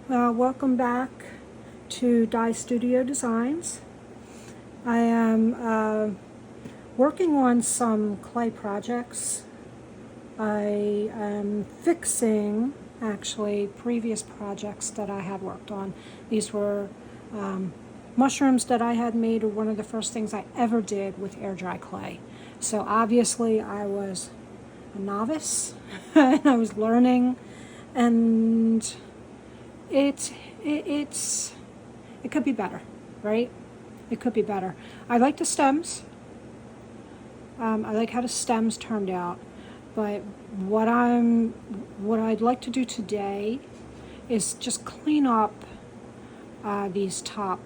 Welcome back to Dye Studio Designs. I am working on some clay projects. I am fixing actually previous projects that I had worked on. These were mushrooms that I had made, were one of the first things I ever did with air dry clay. So obviously I was a novice and I was learning, and it could be better, right? It could be better. I like the stems. I like how the stems turned out, but what I'd like to do today is just clean up these top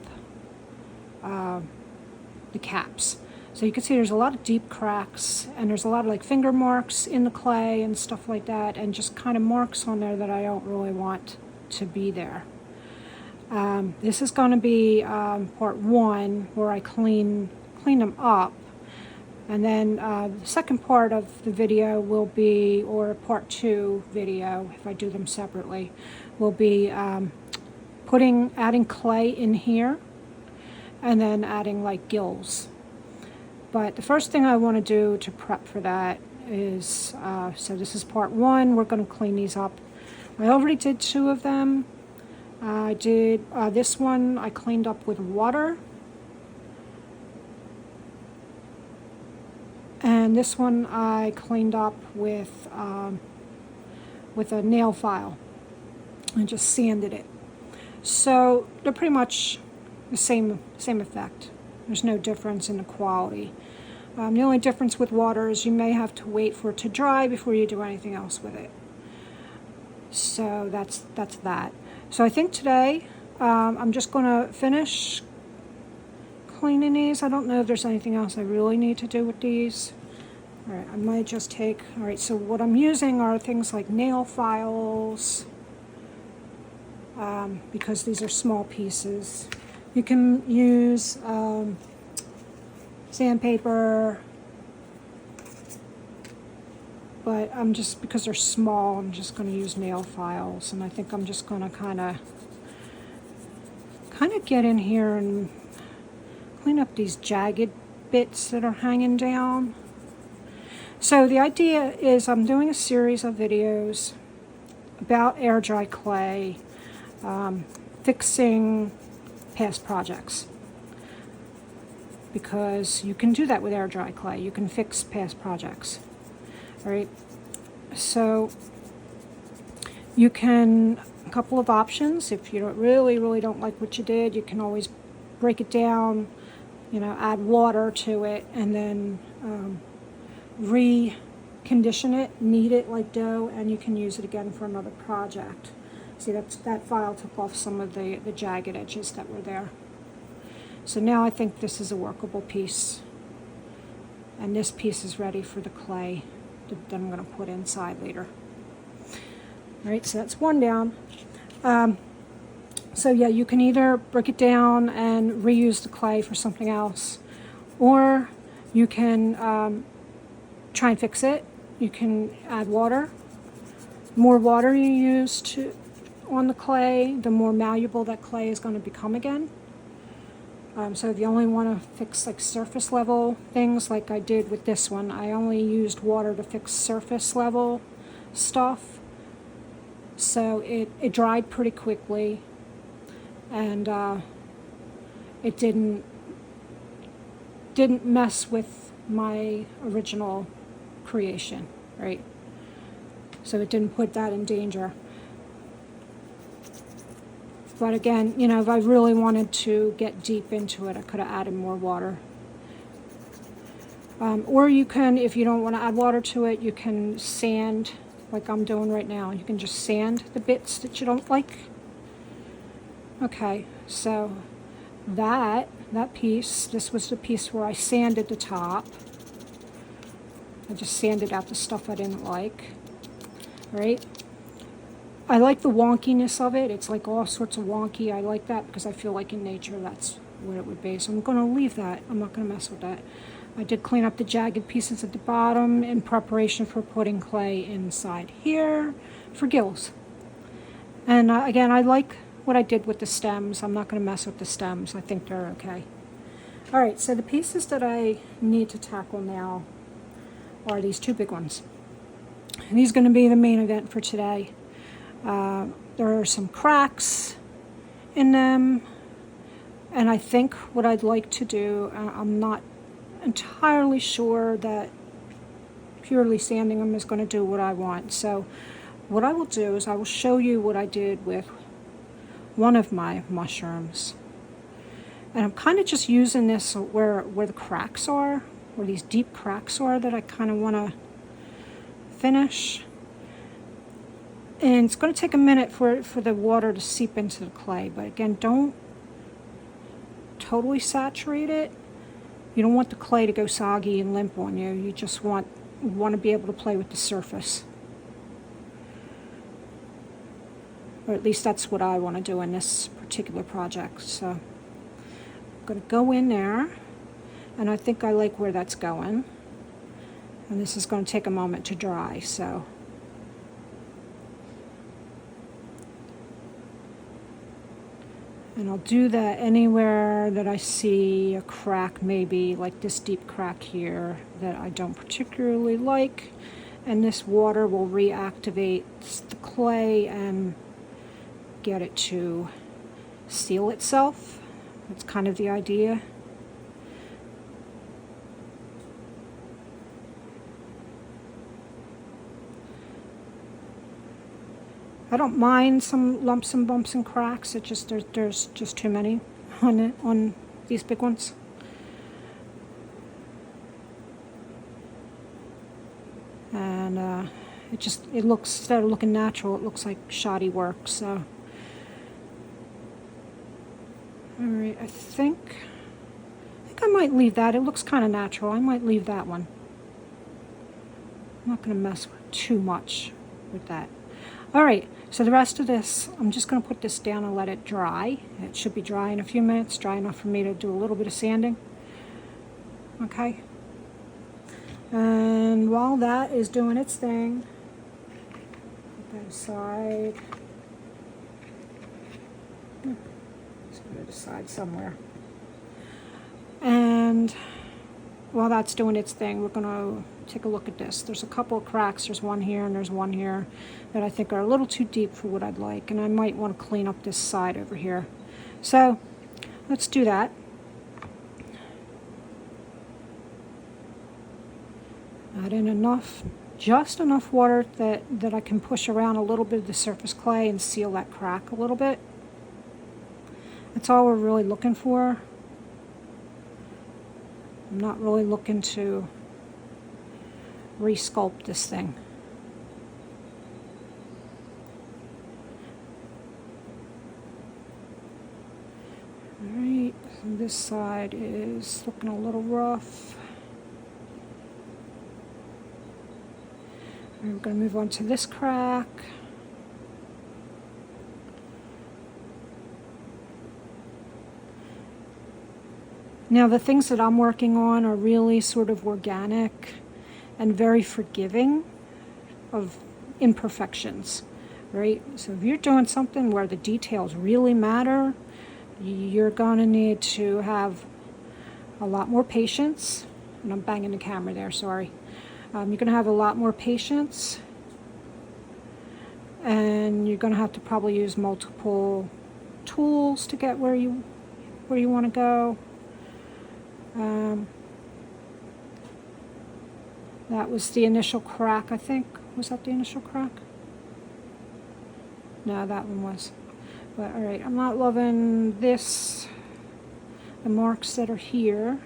the caps. So you can see there's a lot of deep cracks, and there's a lot of like finger marks in the clay and stuff like that, and just kind of marks on there that I don't really want to be there. This is going to be part one, where I clean them up, and then the second part of the video will be, or part two video if I do them separately, will be adding clay in here and then adding like gills. But the first thing I want to do to prep for that is, so this is part one, we're going to clean these up. I already did two of them. I did this one I cleaned up with water, and this one I cleaned up with a nail file and just sanded it. So they're pretty much the same effect. There's no difference in the quality. The only difference with water is you may have to wait for it to dry before you do anything else with it. So that's that. So I think today I'm just going to finish cleaning these. I don't know if there's anything else I really need to do with these. All right, I might just take, all right, so what I'm using are things like nail files, because these are small pieces. You can use sandpaper, but because they're small, I'm just going to use nail files, and I think I'm just going to kind of get in here and clean up these jagged bits that are hanging down. So the idea is I'm doing a series of videos about air dry clay, fixing past projects, because you can do that with air dry clay. You can fix past projects. All right, so you can, a couple of options. If you don't really don't like what you did, you can always break it down, add water to it, and then recondition it, knead it like dough, and you can use it again for another project. See, that file took off some of the jagged edges that were there. So now I think this is a workable piece, and this piece is ready for the clay that I'm going to put inside later. All right, so that's one down. So yeah, you can either break it down and reuse the clay for something else, or you can try and fix it. You can add water. The more water you use on the clay, the more malleable that clay is going to become again. So if you only want to fix like surface level things, like I did with this one, I only used water to fix surface level stuff. So it dried pretty quickly, and it didn't mess with my original creation, right? So it didn't put that in danger. But again, if I really wanted to get deep into it, I could have added more water. Or you can, if you don't want to add water to it, you can sand, like I'm doing right now. You can just sand the bits that you don't like. Okay, so that piece, this was the piece where I sanded the top. I just sanded out the stuff I didn't like, right? I like the wonkiness of it. It's like all sorts of wonky. I like that because I feel like in nature that's what it would be. So I'm going to leave that. I'm not going to mess with that. I did clean up the jagged pieces at the bottom in preparation for putting clay inside here for gills. And again, I like what I did with the stems. I'm not going to mess with the stems. I think they're okay. All right, so the pieces that I need to tackle now are these two big ones. And these are going to be the main event for today. There are some cracks in them, and I think what I'd like to do, I'm not entirely sure that purely sanding them is going to do what I want. So what I will do is I will show you what I did with one of my mushrooms. And I'm kind of just using this where the cracks are, where these deep cracks are that I kind of want to finish. And it's going to take a minute for the water to seep into the clay. But again, don't totally saturate it. You don't want the clay to go soggy and limp on you. You just want to be able to play with the surface. Or at least that's what I want to do in this particular project. So I'm going to go in there, and I think I like where that's going. And this is going to take a moment to dry, so. And I'll do that anywhere that I see a crack, maybe like this deep crack here that I don't particularly like. And this water will reactivate the clay and get it to seal itself. That's kind of the idea. I don't mind some lumps and bumps and cracks. It just there's just too many on these big ones. And it looks, instead of looking natural, it looks like shoddy work. So, all right, I think I might leave that. It looks kind of natural. I might leave that one. I'm not going to mess too much with that. All right, so the rest of this, I'm just going to put this down and let it dry. It should be dry in a few minutes, dry enough for me to do a little bit of sanding. Okay. And while that is doing its thing, put that aside. Let's put it aside somewhere. And while that's doing its thing, we're going to take a look at this. There's a couple of cracks. There's one here and there's one here that I think are a little too deep for what I'd like, and I might want to clean up this side over here. So let's do that. Add in enough, just enough water that I can push around a little bit of the surface clay and seal that crack a little bit. That's all we're really looking for. I'm not really looking to resculpt this thing. Alright, this side is looking a little rough. We're going to move on to this crack. Now the things that I'm working on are really sort of organic and very forgiving of imperfections, right? So if you're doing something where the details really matter, you're going to need to have a lot more patience. And I'm banging the camera there, sorry. You're going to have a lot more patience, and you're going to have to probably use multiple tools to get where you want to go. That was the initial crack, I think. Was that the initial crack? No, that one was. But all right, I'm not loving this, the marks that are here.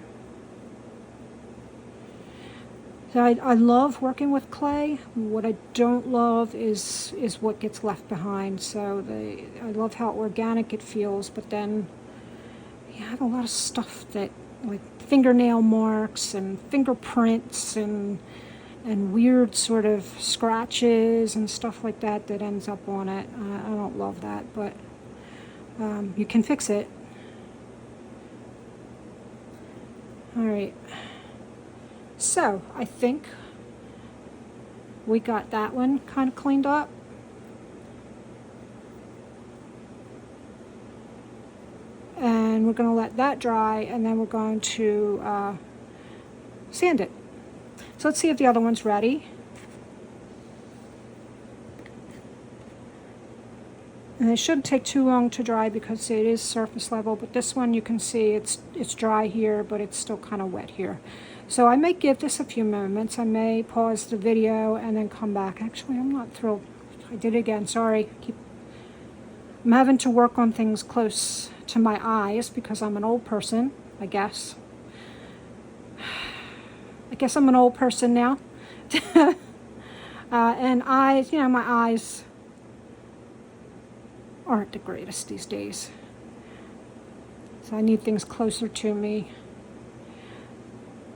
So I love working with clay. What I don't love is what gets left behind. So I love how organic it feels, but then you have a lot of stuff that, like fingernail marks and fingerprints and weird sort of scratches and stuff like that ends up on it. I don't love that, but you can fix it. All right. So I think we got that one kind of cleaned up. and we're going to let that dry, and then we're going to sand it. So let's see if the other one's ready. And it shouldn't take too long to dry because it is surface level, but this one you can see it's dry here, but it's still kind of wet here. So I may give this a few moments. I may pause the video and then come back. Actually, I'm not thrilled. I did it again, sorry. I'm having to work on things close to my eyes because I'm an old person, I guess. I guess I'm an old person now. And eyes, you know, my eyes aren't the greatest these days. So I need things closer to me.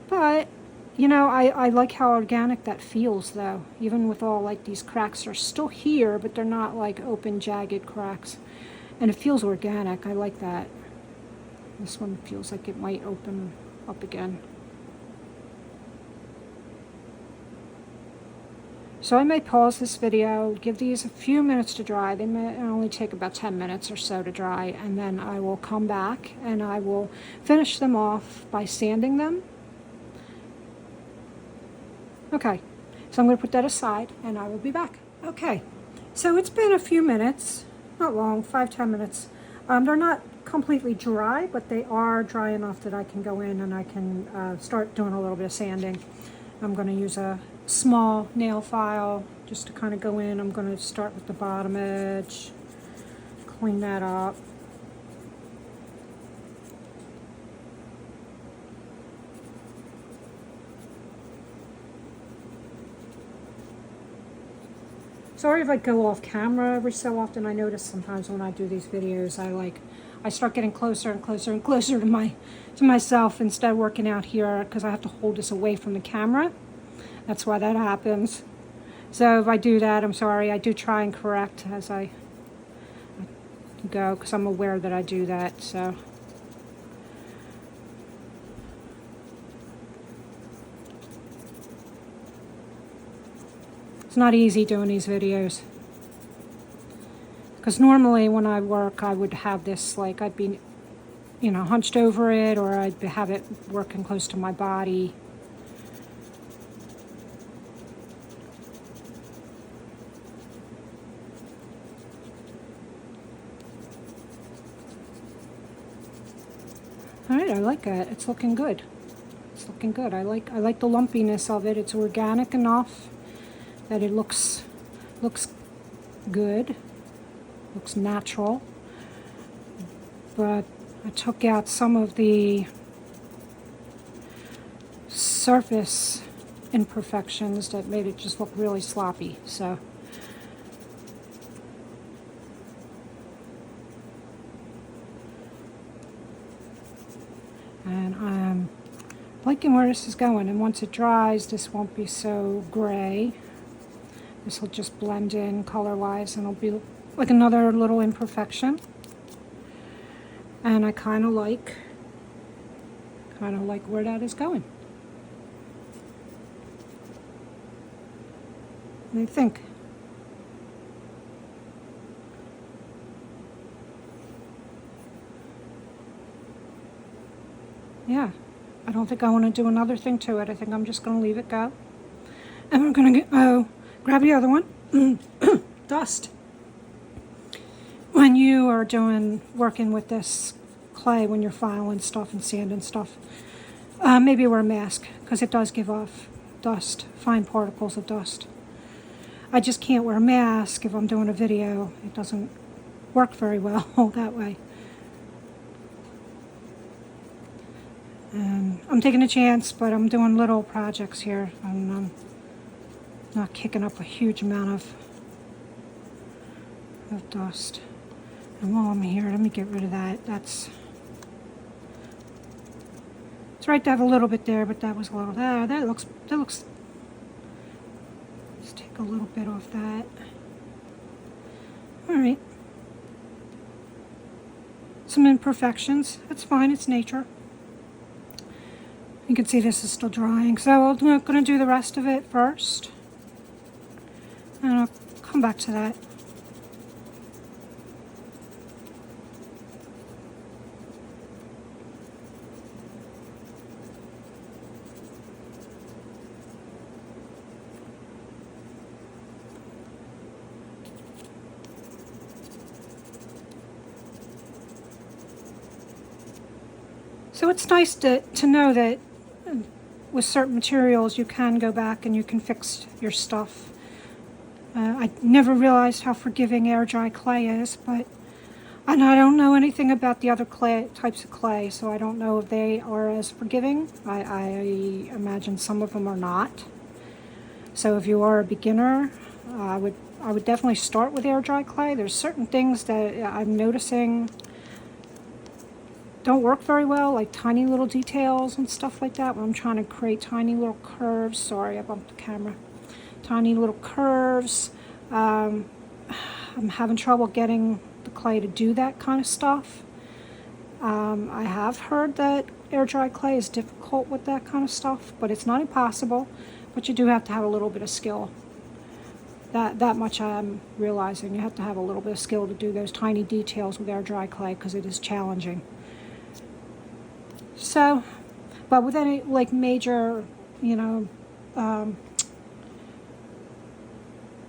But, you know, I like how organic that feels, though. Even with all, like, these cracks are still here, but they're not, like, open, jagged cracks. And it feels organic. I like that. This one feels like it might open up again. So I may pause this video, give these a few minutes to dry. They may only take about 10 minutes or so to dry, and then I will come back and I will finish them off by sanding them. Okay, so I'm going to put that aside and I will be back. Okay, so it's been a few minutes, not long, 5-10 minutes. They're not completely dry, but they are dry enough that I can go in and I can start doing a little bit of sanding. I'm going to use a small nail file just to kind of go in. I'm going to start with the bottom edge, clean that up. Sorry if I go off camera every so often. I notice sometimes when I do these videos, I start getting closer and closer and closer to myself instead of working out here because I have to hold this away from the camera. That's why that happens. So if I do that, I'm sorry. I do try and correct as I go because I'm aware that I do that. So. It's not easy doing these videos. Because normally when I work, I would have this, like, I'd be, you know, hunched over it, or I'd have it working close to my body. All right, I like it. It's looking good. It's looking good. I like the lumpiness of it. It's organic enough that it looks good, looks natural. But I took out some of the surface imperfections that made it just look really sloppy. So and I'm liking where this is going, and once it dries, this won't be so gray. This will just blend in color-wise, and it'll be like another little imperfection. And I kind of like where that is going. What do you think? Yeah, I don't think I want to do another thing to it. I think I'm just going to leave it go. And we're going to grab the other one. Dust. When you are working with this clay, when you're filing stuff and sanding stuff, maybe wear a mask because it does give off dust, fine particles of dust. I just can't wear a mask if I'm doing a video. It doesn't work very well that way. I'm taking a chance, but I'm doing little projects here. I'm not kicking up a huge amount of dust. And while I'm here, let me get rid of that. It's right to have a little bit there, but that was a little there. That looks. Let's take a little bit off that. All right. Some imperfections. That's fine. It's nature. You can see this is still drying, so I'm going to do the rest of it first, and I'll come back to that. So it's nice to know that with certain materials you can go back and you can fix your stuff. I never realized how forgiving air dry clay is, and I don't know anything about the other types of clay, so I don't know if they are as forgiving. I imagine some of them are not. So if you are a beginner, I would definitely start with air dry clay. There's certain things that I'm noticing don't work very well, like tiny little details and stuff like that when I'm trying to create tiny little curves. Sorry, I bumped the camera. Tiny little curves. I'm having trouble getting the clay to do that kind of stuff. I have heard that air dry clay is difficult with that kind of stuff, but it's not impossible, but you do have to have a little bit of skill. That much I'm realizing. You have to have a little bit of skill to do those tiny details with air dry clay because it is challenging. So, but with any like major,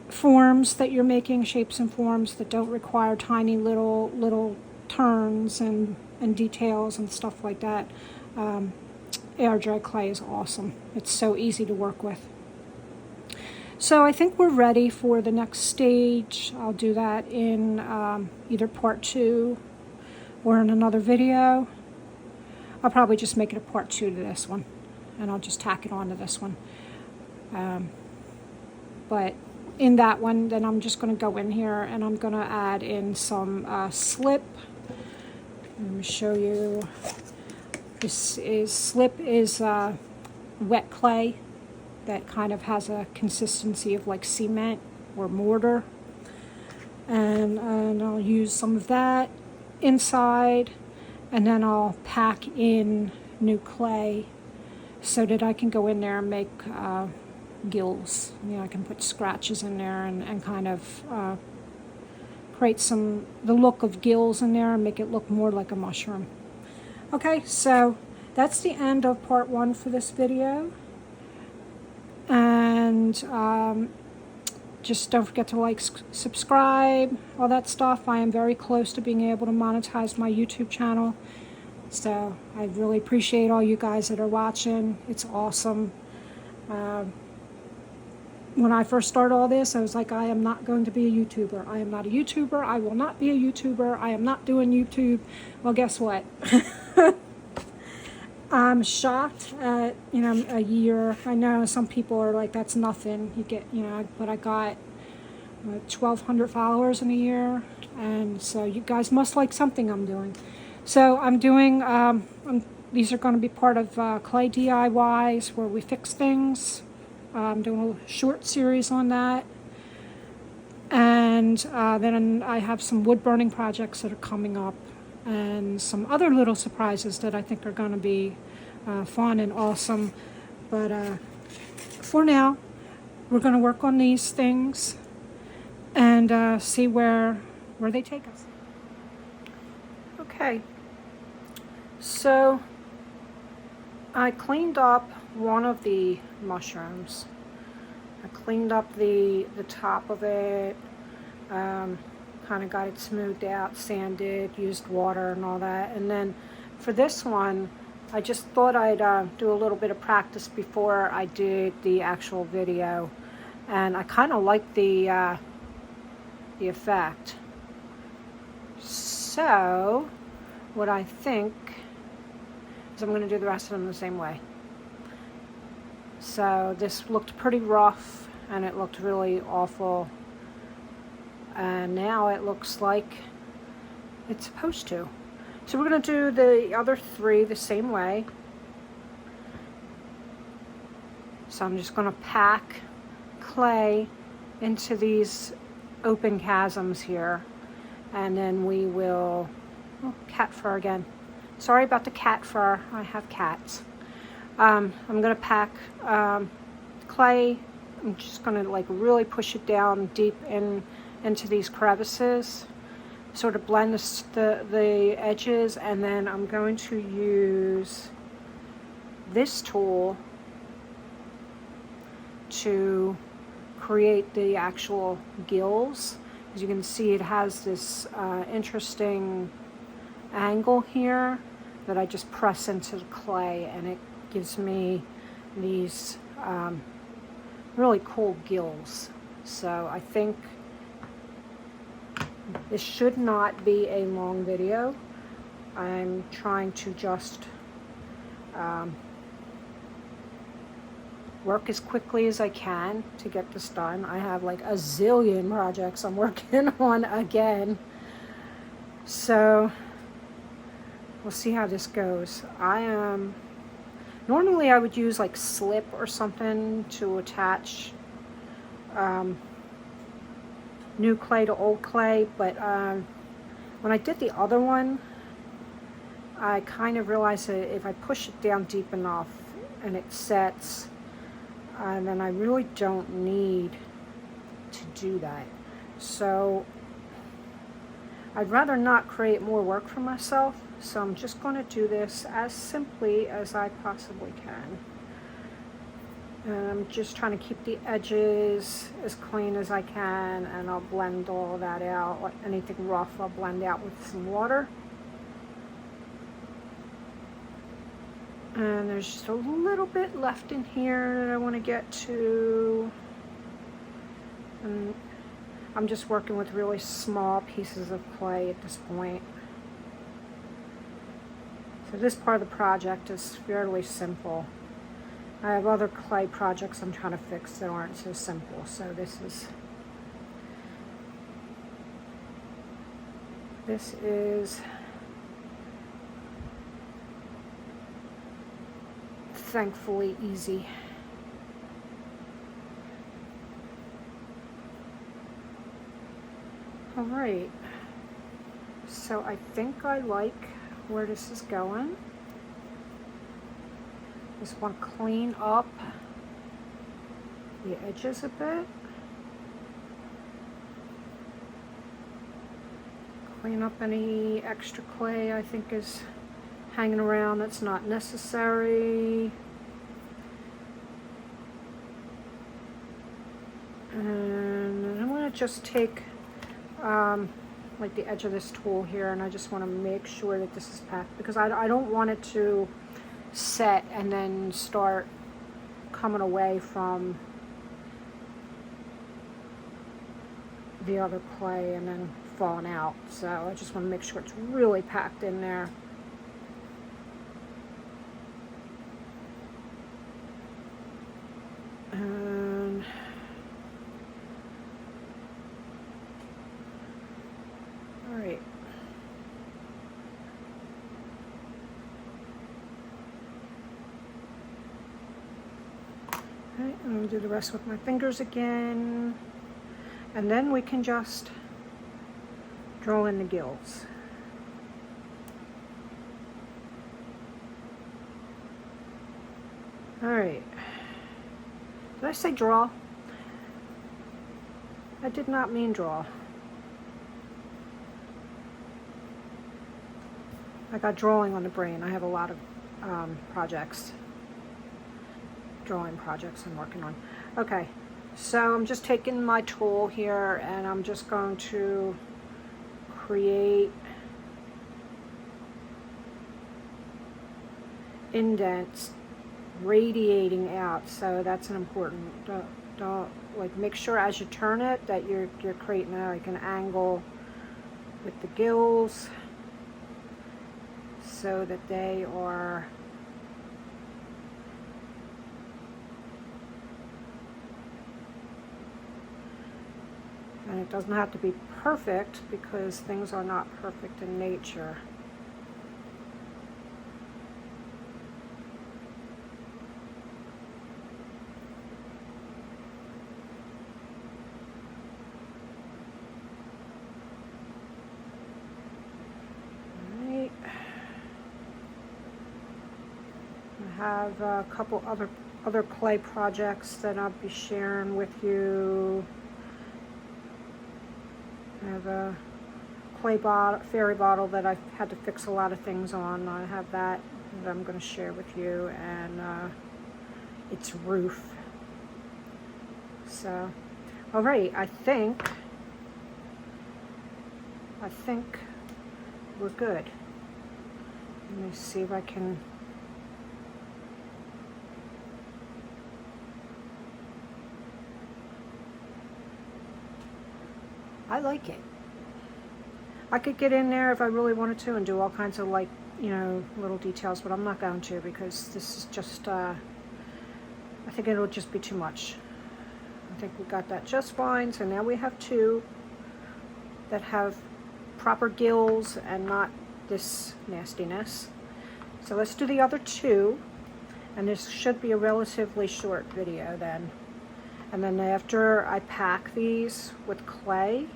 forms that you're making, shapes and forms that don't require tiny little turns and details and stuff like that, air dry clay is awesome. It's so easy to work with. So I think we're ready for the next stage. I'll do that in either part 2 or in another video. I'll probably just make it a part 2 to this one, and I'll just tack it on to this one. But in that one, then I'm just going to go in here and I'm going to add in some slip. Let me show you. Slip is wet clay that kind of has a consistency of like cement or mortar. And I'll use some of that inside, and then I'll pack in new clay so that I can go in there and make gills. I can put scratches in there and kind of create the look of gills in there and make it look more like a mushroom. Okay, so that's the end of part 1 for this video. And just don't forget to like, subscribe, all that stuff. I am very close to being able to monetize my YouTube channel. So I really appreciate all you guys that are watching. It's awesome. When I first started all this, I was like, I am not going to be a YouTuber. I am not a YouTuber. I will not be a YouTuber. I am not doing YouTube. Well, guess what? I'm shocked at, a year. I know some people are like, that's nothing. You get, but I got 1,200 followers in a year. And so you guys must like something I'm doing. So I'm doing, these are going to be part of clay DIYs where we fix things. I'm doing a short series on that. And then I have some wood burning projects that are coming up, and some other little surprises that I think are going to be fun and awesome. But for now, we're going to work on these things and see where they take us. Okay, so I cleaned up one of the mushrooms. I cleaned up the top of it, kind of got it smoothed out, sanded, used water and all that. And then for this one, I just thought I'd do a little bit of practice before I did the actual video. And I kind of like the effect. So what I think is I'm going to do the rest of them the same way. So this looked pretty rough and it looked really awful, and now it looks like it's supposed to. So we're going to do the other 3 the same way. So I'm just going to pack clay into these open chasms here, and then we will, oh, cat fur again. Sorry about the cat fur, I have cats. I'm going to pack clay. I'm just going to like really push it down deep into these crevices, sort of blend the edges, and then I'm going to use this tool to create the actual gills. As you can see, it has this interesting angle here, that I just press into the clay, and it gives me these really cool gills. So I think this should not be a long video. I'm trying to just work as quickly as I can to get this done. I have like a zillion projects I'm working on again. So we'll see how this goes. Normally I would use like slip or something to attach new clay to old clay, but when I did the other one, I kind of realized that if I push it down deep enough and it sets, then I really don't need to do that. So I'd rather not create more work for myself, so I'm just going to do this as simply as I possibly can. And I'm just trying to keep the edges as clean as I can, and I'll blend all that out. Like anything rough, I'll blend out with some water. And there's just a little bit left in here that I want to get to. And I'm just working with really small pieces of clay at this point. So this part of the project is fairly simple. I have other clay projects I'm trying to fix that aren't so simple. So this is thankfully easy. All right, so I think I like where this is going. Just want to clean up the edges a bit. Clean up any extra clay I think is hanging around that's not necessary. And I'm going to just take like the edge of this tool here, and I just want to make sure that this is packed, because I don't want it to set and then start coming away from the other clay and then falling out. So I just want to make sure it's really packed in there. And all right. Okay, I'm going to do the rest with my fingers again. And then we can just draw in the gills. All right. Did I say draw? I did not mean draw. I got drawing on the brain. I have a lot of projects, drawing projects I'm working on. Okay, so I'm just taking my tool here and I'm just going to create indents radiating out. So that's an important, don't like, make sure as you turn it that you're creating like an angle with the gills so that they are and it doesn't have to be perfect because things are not perfect in nature. I have a couple other clay projects that I'll be sharing with you. I have a clay fairy bottle that I've had to fix a lot of things on. I have that I'm going to share with you, and its roof. So, all right, I think we're good. Let me see if I can. I like it. I could get in there if I really wanted to and do all kinds of, like, you know, little details, but I'm not going to, because this is just, I think it'll just be too much. I think we got that just fine. So now we have two that have proper gills and not this nastiness. So let's do the other two, and this should be a relatively short video then. And then after I pack these with clay,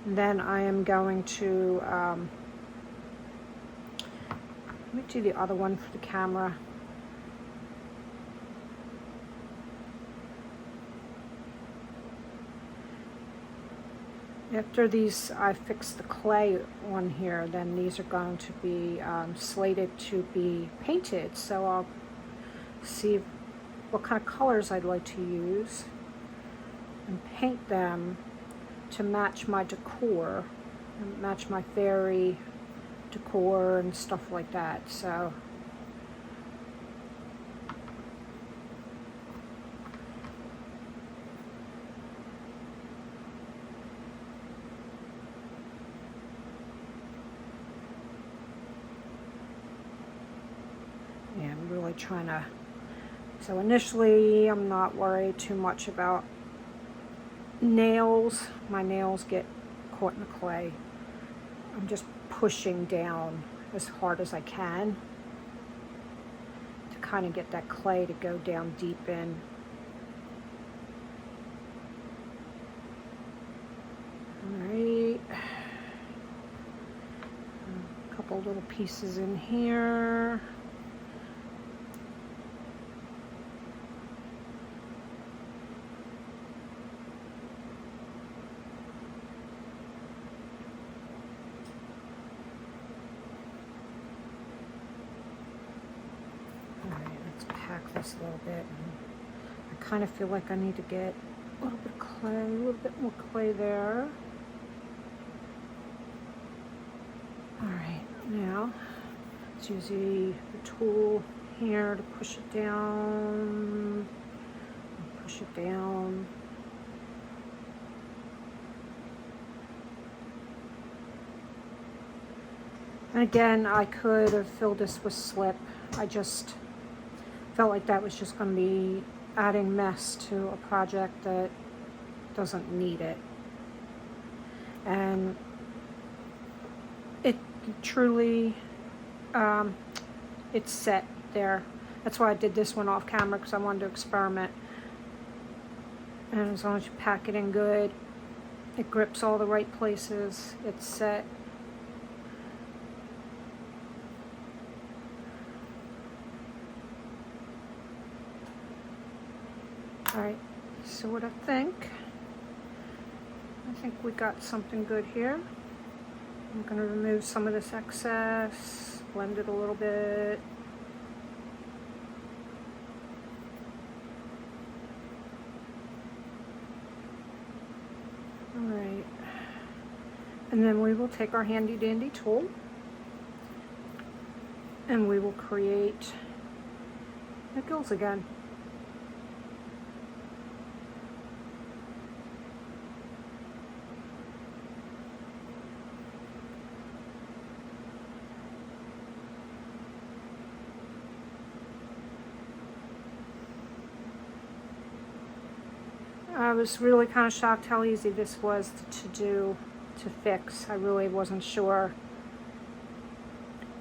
then I am going to, let me do the other one for the camera. After these, I fix the clay on here, then these are going to be slated to be painted. So I'll see what kind of colors I'd like to use and paint them to match my decor, and match my fairy decor and stuff like that. So yeah, I'm really trying to, so initially I'm not worried too much about nails. My nails get caught in the clay. I'm just pushing down as hard as I can to kind of get that clay to go down deep in. All right. A couple little pieces in here. This a little bit. I kind of feel like I need to get a little bit of clay, a little bit more clay there. All right, now let's use the tool here to push it down, push it down. And again, I could have filled this with slip. I just felt like that was just going to be adding mess to a project that doesn't need it. And it truly, it's set there. That's why I did this one off camera, because I wanted to experiment. And as long as you pack it in good, it grips all the right places, it's set. All right, so what I think we got something good here. I'm going to remove some of this excess, blend it a little bit. All right, and then we will take our handy dandy tool and we will create the gills again. I was really kind of shocked how easy this was to fix. I really wasn't sure.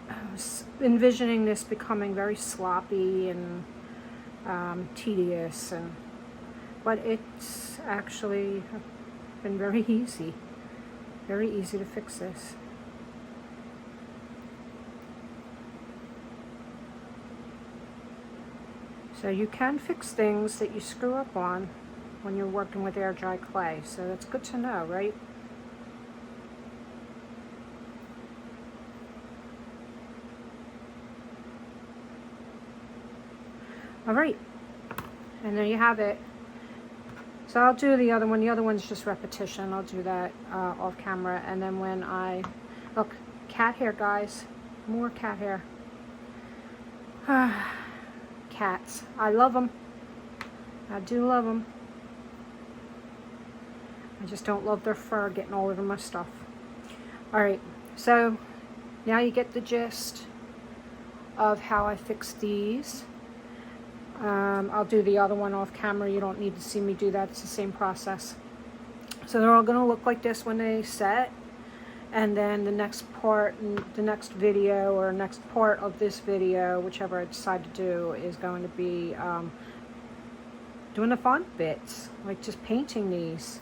I was envisioning this becoming very sloppy and tedious, but it's actually been very easy to fix this. So you can fix things that you screw up on when you're working with air dry clay, so that's good to know, right? All right, and there you have it. So I'll do the other one. The other one's just repetition. I'll do that off camera, and then when I look, cat hair, guys. more cat hair. Cats. I love them. I do love them. I just don't love their fur getting all over my stuff. Alright, so now you get the gist of how I fix these. I'll do the other one off camera. You don't need to see me do that. It's the same process. So they're all going to look like this when they set. And then the next part, the next video, or next part of this video, whichever I decide to do, is going to be doing the fun bits, like just painting these,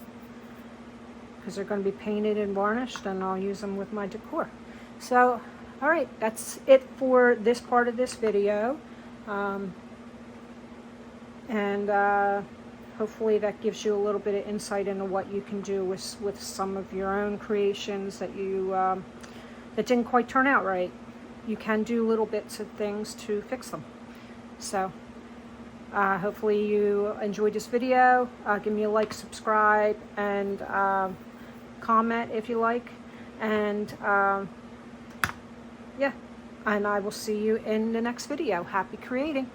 because they're going to be painted and varnished, and I'll use them with my decor. So, all right, that's it for this part of this video, hopefully that gives you a little bit of insight into what you can do with some of your own creations that you that didn't quite turn out right. You can do little bits of things to fix them. So hopefully you enjoyed this video. Give me a like, subscribe, and comment if you like. And yeah, and I will see you in the next video. Happy creating.